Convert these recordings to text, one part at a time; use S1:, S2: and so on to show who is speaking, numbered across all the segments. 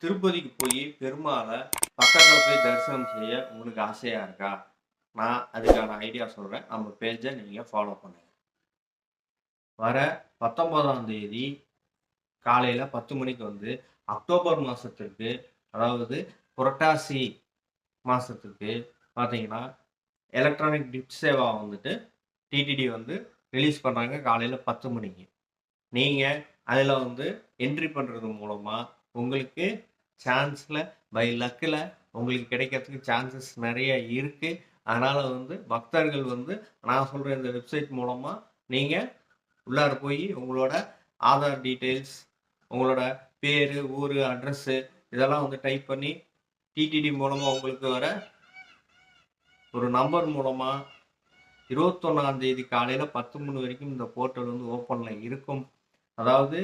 S1: திருப்பதிக்கு போய் பெருமாளை பக்கத்தில் போய் தரிசனம் செய்ய உங்களுக்கு ஆசையாக இருக்கா? நான் அதுக்கான ஐடியா சொல்கிறேன். நம்ம பேஜை நீங்கள் ஃபாலோ பண்ணுங்க. வர 19ஆம் தேதி காலையில் 10 மணிக்கு வந்து அக்டோபர் மாதத்திற்கு, அதாவது புரட்டாசி மாதத்துக்கு பார்த்தீங்கன்னா எலக்ட்ரானிக் டிப் சேவா வந்துட்டு டிடிடி வந்து ரிலீஸ் பண்ணுறாங்க காலையில் 10 மணிக்கு. நீங்கள் அதில் வந்து என்ட்ரி பண்ணுறது மூலமாக உங்களுக்கு சான்ஸில் பை லக்கில் உங்களுக்கு கிடைக்கிறதுக்கு சான்சஸ் நிறைய இருக்குது. அதனால் வந்து பக்தர்கள் வந்து நான் சொல்கிற இந்த வெப்சைட் மூலமாக நீங்கள் உள்ளார போய் உங்களோட ஆதார் டீட்டெயில்ஸ், உங்களோட பேர், ஊர், அட்ரஸ்ஸு இதெல்லாம் வந்து டைப் பண்ணி டிடிடி மூலமாக உங்களுக்கு வர ஒரு நம்பர் மூலமாக 21ஆம் தேதி காலையில் 10 மணி வரைக்கும் இந்த போர்ட்டல் வந்து ஓப்பனில் இருக்கும். அதாவது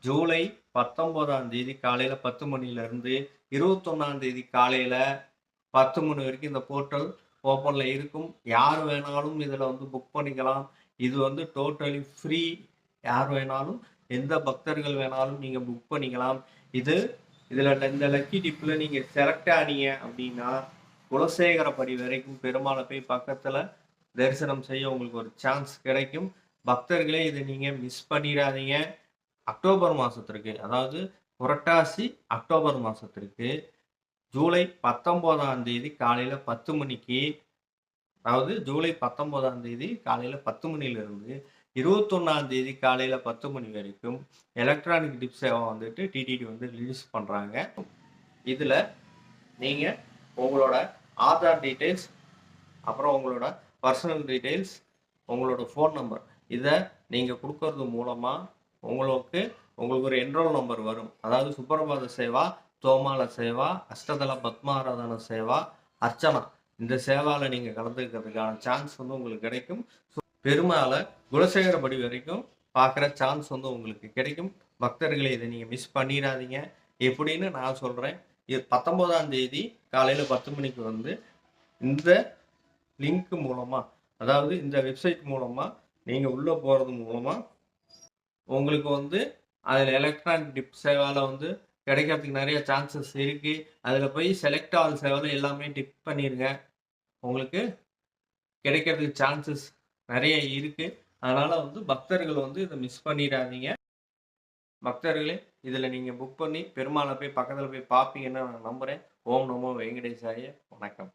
S1: ஜூலை 19ஆம் தேதி காலையில் 10 மணிலேருந்து 21ஆம் தேதி காலையில் 10 மணி வரைக்கும் இந்த போர்ட்டல் ஓப்பனில் இருக்கும். யார் வேணாலும் இதில் வந்து புக் பண்ணிக்கலாம். இது வந்து டோட்டலி ஃப்ரீ. யார் வேணாலும் எந்த பக்தர்கள் வேணாலும் நீங்கள் புக் பண்ணிக்கலாம். இதில் இந்த லக்கி டிப்பில் நீங்கள் செலக்ட் ஆனீங்க அப்படின்னா குலசேகரப்படி வரைக்கும் பெருமாளை போய் பக்கத்தில் தரிசனம் செய்ய உங்களுக்கு ஒரு சான்ஸ் கிடைக்கும். பக்தர்களே இதை நீங்கள் மிஸ் பண்ணிடாதீங்க. அக்டோபர் மாதத்திற்கு, அதாவது புரட்டாசி அக்டோபர் மாதத்திற்கு ஜூலை 19ஆம் தேதி காலையில் 10 மணிக்கு, அதாவது ஜூலை 19ஆம் தேதி காலையில் 10 மணிலிருந்து 21ஆம் தேதி காலையில் 10 மணி வரைக்கும் எலக்ட்ரானிக் டிப் சேவா வந்துட்டு டிடிடி வந்து ரிலீஸ் பண்ணுறாங்க. இதில் நீங்கள் உங்களோட ஆதார் டீட்டெயில்ஸ், அப்புறம் உங்களோட பர்சனல் டீட்டெயில்ஸ், உங்களோட ஃபோன் நம்பர் இதை நீங்கள் கொடுக்கறது மூலமாக உங்களுக்கு ஒரு என்ரோல் நம்பர் வரும். அதாவது சுப்பிரபாத சேவா, தோமால சேவா, அஷ்டதள பத்மாராதன சேவா, அர்ச்சனா இந்த சேவாவில் நீங்கள் கலந்துக்கிறதுக்கான சான்ஸ் வந்து உங்களுக்கு கிடைக்கும். பெருமாளை குலசேகரப்படி வரைக்கும் பார்க்குற சான்ஸ் வந்து உங்களுக்கு கிடைக்கும். பக்தர்களை இதை நீங்கள் மிஸ் பண்ணிடாதீங்க. எப்படின்னு நான் சொல்கிறேன். 19ஆம் தேதி காலையில் 10 மணிக்கு வந்து இந்த லிங்க் மூலமாக, அதாவது இந்த வெப்சைட் மூலமாக நீங்கள் உள்ளே போகிறது மூலமாக உங்களுக்கு வந்து அதில் எலக்ட்ரானிக் டிப் சேவாவில் வந்து கிடைக்கிறதுக்கு நிறைய சான்சஸ் இருக்குது. அதில் போய் செலக்ட் ஆல் சேவாவில் எல்லாமே டிப் பண்ணிடுங்க. உங்களுக்கு கிடைக்கிறதுக்கு சான்சஸ் நிறைய இருக்குது. அதனால் வந்து பக்தர்கள் வந்து இதை மிஸ் பண்ணிடாதீங்க. பக்தர்களே இதில் நீங்கள் புக் பண்ணி பெருமாளை போய் பக்கத்தில் போய் பார்ப்பீங்கன்னு நான் நம்புகிறேன். ஓம் நமோ வெங்கடேசாய. வணக்கம்.